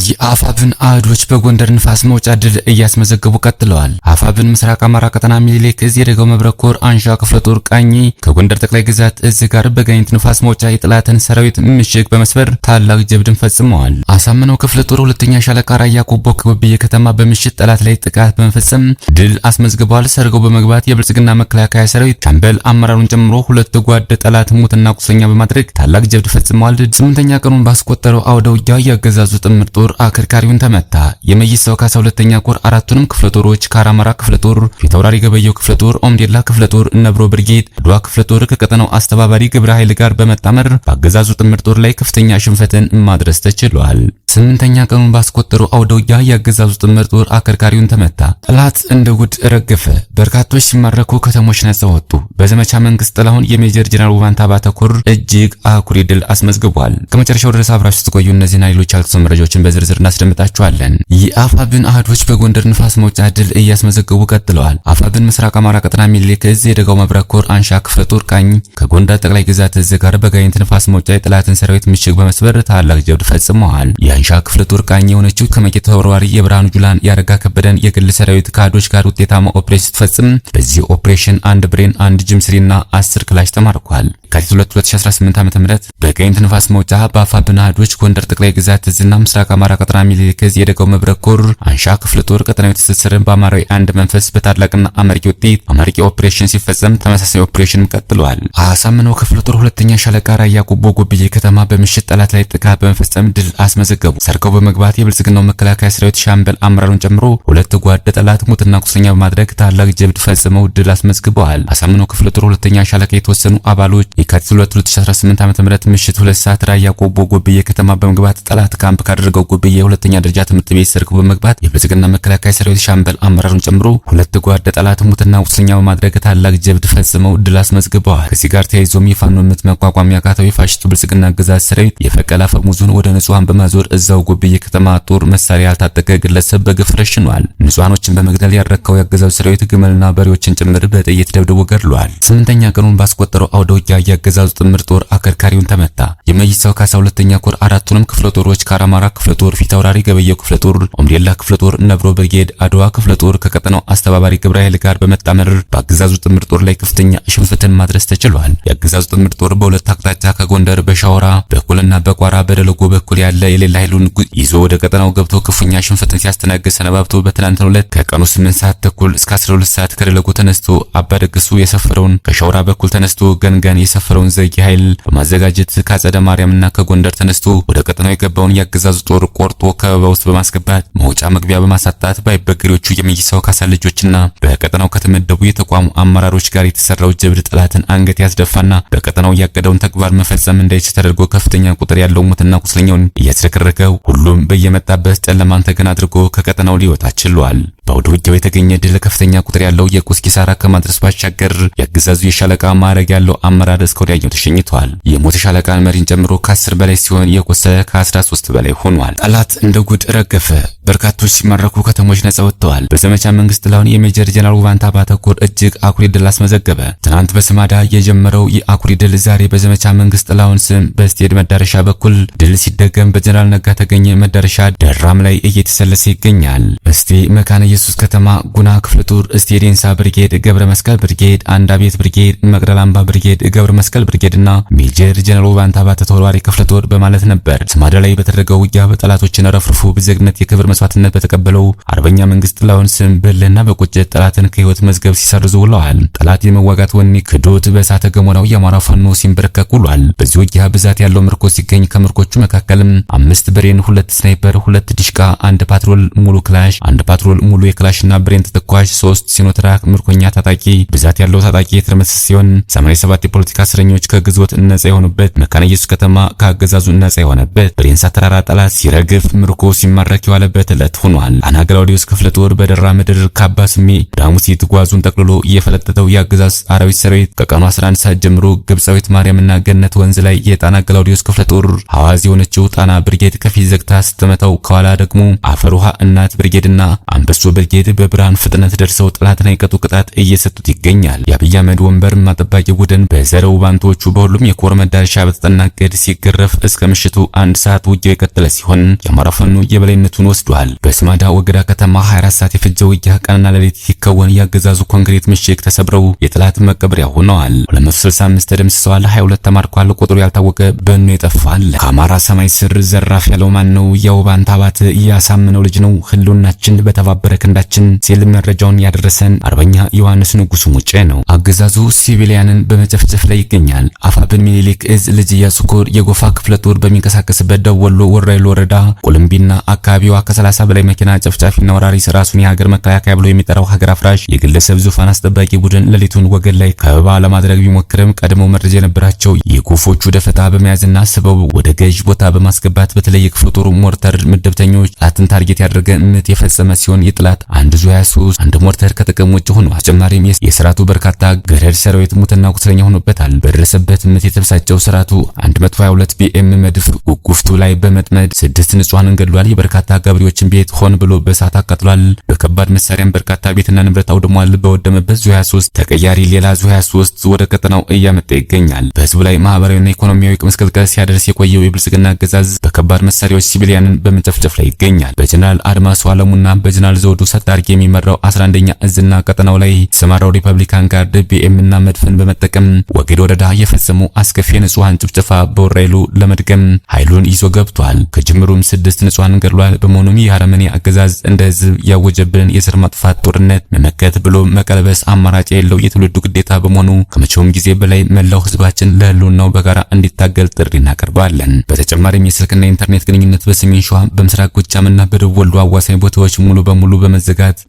የአፋብን አህዶች በጎንደር ንፋስ መውጫ ድል እያስመዘገቡ ቀጥለዋል። አፋብን ምስራቅ አማራ ቀጠና ሚኒሊክ እዝ የደጋው መብረቅ ኮር አንሻ ክፍለ ጦር ቃኝ ከጎንደር ጠቅላይ ግዛት እዝ ጋር በጋይንት ንፋስ መውጫ የጠላትን ሰራዊት ምሽግ በመስበር ታላቅ ጀብድን ፈጽመዋል። አሳምነው ክፍለ ጦር ሁለተኛ ሻለቃ ራያ ቆቦ ከበብየ ከተማ በምሽት ጠላት ላይ ጥቃት በመፈጸም ድል አስመዝግበዋል። ሰርገው በመግባት የብልጽግና መከላከያ ሰራዊት ሻምበል አመራሩን ጨምሮ ሁለት ጓድ ጠላት ሙትና ቁስለኛ በማድረግ ታላቅ ጀብድ ፈጽመዋል። ስምንተኛ ቀኑን ባስቆጠረው አውደ ውጊያ ያገዛዙ ጥምር ጦር አከርካሪውን ተመታ። የመይሳው ካሳ ሁለተኛ ኮር አራቱንም ክፍለ ጦሮች ካራማራ ክፍለ ጦር፣ ፊታውራሪ ገበየው ክፍለ ጦር፣ ኦምዴላ ክፍለ ጦር፣ ነብሮ ብርጌድ፣ አድዋ ክፍለ ጦር ከቀጠናው አስተባባሪ ግብረ ኃይል ጋር በመጣመር በአገዛዙ ጥምር ጦር ላይ ከፍተኛ ሽንፈትን ማድረስ ተችሏል። ስምንተኛ ቀኑን ባስቆጠረው አውደ ውጊያ ያገዛዙ ጥምር ጦር አከርካሪውን ተመታ። ጠላት እንደ ጉድ ረገፈ። በርካቶች ሲማረኩ ከተሞች ነጻ ወጡ። በዘመቻ መንግስት ጥላሁን የሜጀር ጀነራል ውባንታ ባተኮር እጅግ አኩሪ ድል አስመዝግቧል። ከመጨረሻው ድረስ አብራችሁ ስትቆዩ እነዚህና ሌሎች ያልተሰሙ መረጃዎችን በዝርዝር እናስደምጣችኋለን። የአፋብን አህዶች በጎንደር ንፋስ መውጫ ድል እያስመዘገቡ ቀጥለዋል። አፋብን ምስራቅ አማራ ቀጠና ሚኒሊክ እዝ የደጋው መብረቅ ኮር አንሻ ክፍለ ጦር ቃኝ ከጎንደር ጠቅላይ ግዛት እዝ ጋር በጋይንት ንፋስ መውጫ የጠላትን ሰራዊት ምሽግ በመስበር ታላቅ ጀብድ ፈጽመዋል። የአንሻ ክፍለ ጦር ቃኝ የሆነችው ከመቄት ተወርዋሪ የብርሃኑ ጁላን ያረጋ ከበደን የግል ሰራዊት ከአህዶች ጋር ውጤታማ ኦፕሬሽን ስትፈጽም በዚህ ኦፕሬሽን አንድ ብሬን፣ አንድ ጅምስሪና 10 ክላሽ ተማርኳል። የካቲት 2 2018 ዓ.ም በጋይንት ንፋስ መውጫ በአፋብን አህዶች ጎንደር ጠቅላይ ግዛት እዝና ምስራቅ አማራ ቀጠና ሚኒሊክ እዝ የደጋው መብረቅ ኮር አንሻ ክፍለ ጦር ቀጠናዊ ትስስርን በአማራዊ አንድ መንፈስ በታላቅና አመርቂ ውጤት አመርቂ ኦፕሬሽን ሲፈጸም ተመሳሳይ ኦፕሬሽንም ቀጥሏል። አሳምነው ክፍለ ጦር ሁለተኛ ሻለቃ ራያ ቆቦ ጎብዬ ከተማ በምሽት ጠላት ላይ ጥቃት በመፈጸም ድል አስመዘገቡ። ሰርገው በመግባት የብልጽግናው መከላከያ ሰራዊት ሻምበል አመራሩን ጨምሮ ሁለት ጓድ ጠላት ሙትና ቁስለኛ በማድረግ ታላቅ ጀብድ ፈጽመው ድል አስመዝግበዋል። አሳምነው ክፍለ ጦር ሁለተኛ ሻለቃ የተወሰኑ አባሎች የካቲት 2 2018 ዓ.ም ምሽት 2 ሰዓት ራያ ቆቦ ጎብዬ ከተማ በመግባት ጠላት ካምፕ ካደረገው ጎብዬ ሁለተኛ ደረጃ ትምህርት ቤት ሰርገው በመግባት የብልጽግና መከላከያ ሰራዊት ሻምበል አመራሩን ጨምሮ ሁለት ጓድ ጠላት ሙትና ቁስለኛ በማድረግ ታላቅ ጀብድ ፈጽመው ድል አስመዝግበዋል። ከዚህ ጋር ተያይዞም የፋኖ ምት መቋቋም ያቃተው የፋሽስቱ ብልጽግና አገዛዝ ሰራዊት የፈቀላ ፈሙዙን ወደ ንጹሃን በማዞር እዛው ጎብዬ ከተማ ጦር መሳሪያ ያልታጠቀ ግለሰብ በግፍ ረሽኗል። ንጹሃኖችን በመግደል ያረካው ያገዛዙ ሰራዊት ግመልና በሬዎችን ጭምር በጥይት ደብድቦ ገድሏል። ስምንተኛ ቀኑን ባስቆጠረው አውደ ውጊያ ያገዛዙ ጥምር ጦር አከርካሪውን ተመታ። የመይሳው ካሳ ሁለተኛ ኮር አራቱንም ክፍለ ጦሮች ካራማራ ክፍለ ጦር፣ ፊታውራሪ ገበየው ክፍለ ጦር፣ ኦምዴላ ክፍለ ጦር፣ ነብሮ ብርጌድ፣ አድዋ ክፍለ ጦር ከቀጠናው አስተባባሪ ግብረ ኃይል ጋር በመጣመር በአገዛዙ ጥምር ጦር ላይ ከፍተኛ ሽንፈትን ማድረስ ተችሏል። የአገዛዙ ጥምር ጦር በሁለት አቅጣጫ ከጎንደር በሻወራ በኩልና በቋራ በደለጎ በኩል ያለ የሌላ ኃይሉን ይዞ ወደ ቀጠናው ገብቶ ክፉኛ ሽንፈትን ሲያስተናግድ ሰነባብቶ በትናንትናው ዕለት ከቀኑ 8 ሰዓት ተኩል እስከ 12 ሰዓት ከደለጎ ተነስቶ አባደግሱ የሰፈረውን ከሻወራ በኩል ተነስቶ ገንጋን የሰፈረውን ዘጊ ኃይል በማዘጋጀት ከአጸደ ማርያምና ከጎንደር ተነስቶ ወደ ቀጠናው የገባውን ያገዛዙ ጦር ቆርጦ ከበባ ውስጥ በማስገባት መውጫ መግቢያ በማሳጣት ባይበገሪዎቹ የመይሳው ካሳ ልጆችና በቀጠናው ከተመደቡ የተቋሙ አመራሮች ጋር የተሰራው ጀብድ ጠላትን አንገት ያስደፋና በቀጠናው ያቀደውን ተግባር መፈጸም እንዳይችል ተደርጎ ከፍተኛ ቁጥር ያለው ሙትና ቁስለኛውን እያስረከረከው ሁሉም በየመጣበት ጨለማን ተገን አድርጎ ከቀጠናው ሊወጣ ችሏል። በአውደ ውጊያው የተገኘ ድል ከፍተኛ ቁጥር ያለው የቁስ ኪሳራ ከማድረስ ባሻገር ያገዛዙ የሻለቃ ማዕረግ ያለው አመራር እስከ ወዲያኛው ተሸኝቷል። የሞተ ሻለቃን መሪን ጨምሮ ከ10 በላይ ሲሆን የቆሰለ ከ13 በላይ ሆኗል። ጠላት እንደ ጉድ ረገፈ። በርካቶች ሲማረኩ ከተሞች ነጻ ወጥተዋል። በዘመቻ መንግስት ጥላሁን የሜጀር ጀነራል ውባንታ ባተኮር እጅግ አኩሪ ድል አስመዘገበ። ትናንት በስማዳ የጀመረው የአኩሪ ድል ዛሬ በዘመቻ መንግስት ጥላሁን ስም በስቴድ መዳረሻ በኩል ድል ሲደገም በጀነራል ነጋ ተገኘ መዳረሻ ደራም ላይ እየተሰለሰ ይገኛል። እስቴ መካነ ኢየሱስ ከተማ ጉና ክፍለ ጦር፣ እስቴ ዴንሳ ብርጌድ፣ ገብረ መስቀል ብርጌድ፣ አንድ አቤት ብርጌድ፣ መቅደላ አምባ ብርጌድ፣ ገብረ መስቀል ብርጌድና ሜጀር ጀነራል ውባንታ ባተ ተወርዋሪ ክፍለ ጦር በማለት ነበር። ስማዳ ላይ በተደረገው ውጊያ በጠላቶችን ረፍርፎ በጀግነት የክብር መስዋዕትነት በተቀበለው አርበኛ መንግስት ጥላሁን ስም በልና በቁጭት ጠላትን ከህይወት መዝገብ ሲሰርዙ ውለዋል። ጠላት የመዋጋት ወኔ ክዶት በእሳተ ገሞራው የአማራ ፋኖ ሲንበረከክ ውሏል። በዚህ ውጊያ ብዛት ያለው ምርኮ ሲገኝ ከምርኮቹ መካከልም 5 ብሬን፣ 2 ስናይፐር፣ 2 ዲሽቃ፣ 1 ፓትሮል ሙሉ ክላሽ፣ 1 ፓትሮል ሙሉ የክላሽና ብሬን ተተኳሽ፣ 3 ሲኖትራክ ምርኮኛ ታጣቂ ብዛት ያለው ታጣቂ የተደመሰሰ ሲሆን 87 የፖለቲካ እስረኞች ከግዞት ነጻ የሆኑበት፣ መካነ ኢየሱስ ከተማ ከአገዛዙ ነጻ የሆነበት፣ ብሬንሳ ተራራ ጠላት ሲረግፍ ምርኮ ሲማረክ የዋለበት ዕለት ሆኗል። አና ግላውዲዮስ ክፍለ ጦር በደራ ምድር ካባ ስሜ ዳሙሲት ጓዙን ጠቅልሎ እየፈለጠተው የአገዛዝ አራዊት ሰራዊት ከቀኑ 11 ሰዓት ጀምሮ ግብጻዊት ማርያምና ገነት ወንዝ ላይ የጣና ግላውዲዮስ ክፍለ ጦር ሐዋዝ የሆነችው ጣና ብርጌድ ከፊት ዘግታ ስትመታው ከኋላ ደግሞ አፈር ውሃ እናት ብርጌድና አንበሶ ብርጌድ በብርሃን ፍጥነት ደርሰው ጠላትን አይቀጡ ቅጣት እየሰጡት ይገኛል። የአብይ አህመድ ወንበርማ ጠባቂ ቡድን በዘረው ባንቶቹ በሁሉም የኮር መዳረሻ በተጠና እቅድ ሲገረፍ እስከ ምሽቱ 1 ሰዓት ውጊያው የቀጠለ ሲሆን የአማራ ፋኖ የበላይነቱን ወስዷል። በስማዳ ወገዳ ከተማ 24 ሰዓት የፈጀ ውጊያ ቀንና ሌሊት ሲከወን ያገዛዙ ኮንክሪት ምሽግ ተሰብረው የጠላት መቀበሪያ ሆነዋል። 265 ተደምስሰዋል፣ 22 ተማርከዋል። ቁጥሩ ያልታወቀ በእኑ ይጠፋል። ከአማራ ሰማይ ስር ዘራፍ ያለው ማን ነው? ያው ባንታባት ያሳምነው ልጅ ነው። ህልውናችን በተባበረ ክንዳችን ሲል መረጃውን ያደረሰን አርበኛ ዮሐንስ ንጉሱ ሙጬ ነው። አገዛዙ ሲቪሊያንን በመጨፍጨፍ ላይ ይገኛል። አፋብን ሚኒሊክ እዝ ልጅ ኢያሱ ኮር የጎፋ ክፍለ ጦር በሚንቀሳቀስበት ደቡብ ወሎ ወራይሉ ወረዳ ቁልምቢና አካባቢዋ ከ30 በላይ መኪና ጨፍጫፊና ወራሪ ራሱን የሀገር መከላከያ ብሎ የሚጠራው ሀገር አፍራሽ የግለሰብ ዙፋን አስጠባቂ ቡድን ሌሊቱን ወገን ላይ ከበባ ለማድረግ ቢሞክርም ቀድሞ መረጃ የነበራቸው የጎፎቹ ደፈጣ በመያዝና ስበው ወደ ገዥ ቦታ በማስገባት በተለይ ክፍለ ጦሩ ሞርተር ምድብተኞች ጠላትን ታርጌት ያደረገ ምት የፈጸመ ሲሆን የጠላት አንድ ዙ 23 አንድ ሞርተር ከጥቅም ውጭ ሆኖ አስጨማሪም የስራቱ በርካታ ገረድ ሰራዊት ሙትና ቁስለኛ ሆኖበታል። በደረሰበት ምት የተበሳጨው ስራቱ 122 ቢኤም መድፍ ጉፍቱ ላይ በመጥመድ 6 ንጹሃንን ገድሏል። የበርካታ ገበሬዎችን ቤት ሆን ብሎ በእሳት አቃጥሏል። በከባድ መሳሪያም በርካታ ቤትና ንብረት አውድሟል። በወደመበት ዙ 23 ተቀያሪ ሌላ ዙ 23 ወደ ቀጠናው እያመጣ ይገኛል። በህዝቡ ላይ ማህበራዊና ኢኮኖሚያዊ መስቀልቀል ሲያደርስ የቆየው የብልጽግና አገዛዝ በከባድ መሳሪያዎች ሲቪሊያንን በመጨፍጨፍ ላይ ይገኛል። በጀነራል አድማሱ አለሙና በጀነራል ዘውዱ ሰጣርጌ የሚመራው 11ኛ እዝና ቀጠናው ላይ ሰማራው ሪፐብሊካን ጋርድ ቢኤም እና መድፍን በመጠቀም ወገድ ወረዳ የፈጸሙ አስከፊ ንጹሃን ጭፍጨፋ በወራይሉ ለመድገም ኃይሉን ይዞ ገብቷል። ከጅምሩም 6 ንጹሃንን ገድሏል። በመሆኑም የአረመኔ አገዛዝ እንደ ህዝብ ያወጀብን የዘር ማጥፋት ጦርነት መመከት ብሎ መቀልበስ አማራጭ የሌለው የትውልዱ ግዴታ በመሆኑ ከመቼውም ጊዜ በላይ መላው ህዝባችን ለህልውናው በጋራ እንዲታገል ጥሪ እናቀርባለን። በተጨማሪም የስልክና የኢንተርኔት ግንኙነት በሰሜን ሸዋ በምስራቅ ጎጃምና በደቡብ ወሎ አዋሳኝ ቦታዎች ሙሉ በሙሉ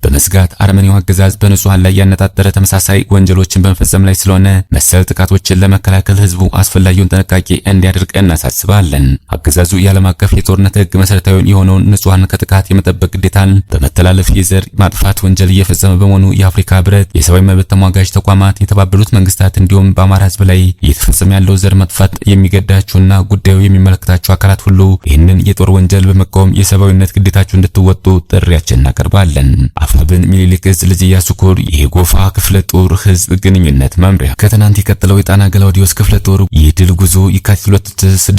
በመዝጋት አረመኔው አገዛዝ በንጹሃን ላይ ያነጣጠረ ተመሳሳይ ወንጀሎችን በመፈጸም ላይ ስለሆነ መሰል ጥቃቶችን ለመከላከል ህዝቡ አስፈላጊውን ጥንቃቄ እንዲያደርግ እናሳስባለን። አገዛዙ የዓለም አቀፍ የጦርነት ህግ መሰረታዊ የሆነውን ንጹሃን ከጥቃት የመጠበቅ ግዴታን በመተላለፍ የዘር ማጥፋት ወንጀል እየፈጸመ በመሆኑ የአፍሪካ ህብረት፣ የሰብአዊ መብት ተሟጋጅ ተቋማት፣ የተባበሩት መንግስታት እንዲሁም በአማራ ህዝብ ላይ እየተፈጸመ ያለው ዘር ማጥፋት የሚገዳቸውና ጉዳዩ የሚመለከታቸው አካላት ሁሉ ይህንን የጦር ወንጀል በመቃወም የሰብአዊነት ግዴታቸውን እንድትወጡ ጥሪያችንን እናቀርባለን። አፋብን ሚኒሊክ እዝ ልጅ ኢያሱ ኮር የጎፋ ክፍለ ጦር ህዝብ ግንኙነት መምሪያ ከትናንት የቀጠለው የጣና ገላውዲዮስ ክፍለ ጦር የድል ጉዞ የካቲት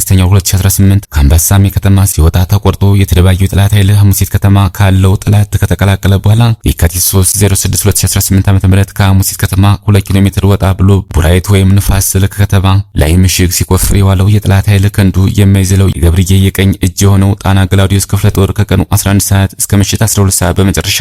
2018 ከአምባሳሜ ከተማ ሲወጣ ተቆርጦ የተደባየው የጠላት ኃይል ሐሙሲት ከተማ ካለው ጠላት ከተቀላቀለ በኋላ የካቲት 3/06/2018 ዓ.ም ከሐሙሲት ከተማ 2 ኪሎ ሜትር ወጣ ብሎ ቡራይት ወይም ንፋስ ስልክ ከተማ ላይ ምሽግ ሲቆፍር የዋለው የጠላት ኃይል ክንዱ የማይዝለው የገብርዬ የቀኝ እጅ የሆነው ጣና ገላውዲዮስ ክፍለ ጦር ከቀኑ 11 ሰዓት እስከ ምሽት 12 ሰዓት በመጨረሻ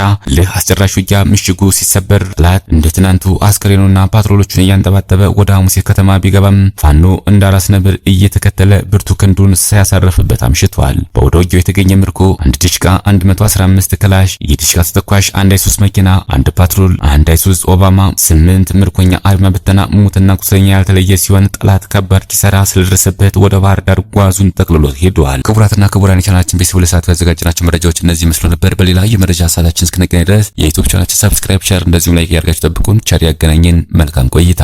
አስጨራሽ ውጊያ ምሽጉ ሲሰበር ጠላት እንደ ትናንቱ አስከሬኑና ፓትሮሎቹን እያንጠባጠበ ወደ ሐሙሲት ከተማ ቢገባም ፋኖ እንዳራስ ነብር እየተከተለ ብርቱ ክንዱን ሳያሳርፍበት አምሽቷል። በወደ ውጊያው የተገኘ ምርኮ 1 ዲሽቃ፣ 115 ክላሽ፣ የዲሽቃ ተተኳሽ፣ 1 አይሱስ መኪና፣ 1 ፓትሮል፣ 1 አይሱስ ኦባማ፣ 8 ምርኮኛ አድማ ብተና ሙትና ቁስለኛ ያልተለየ ሲሆን ጠላት ከባድ ኪሳራ ስለደረሰበት ወደ ባህር ዳር ጓዙን ጠቅልሎ ሄዷል። ክቡራትና ክቡራን የቻናላችን ቤተሰቦች ለሰዓቱ ያዘጋጀናቸው መረጃዎች እነዚህ መስሎ ነበር። በሌላ የመረጃ ሰዓታችን እስክንገናኝ ድረስ የዩቲዩብ ቻናላችን ሰብስክራይብ፣ ሼር እንደዚሁም ላይክ ያርጋችሁ ጠብቁን። ቸር ያገናኘን። መልካም ቆይታ።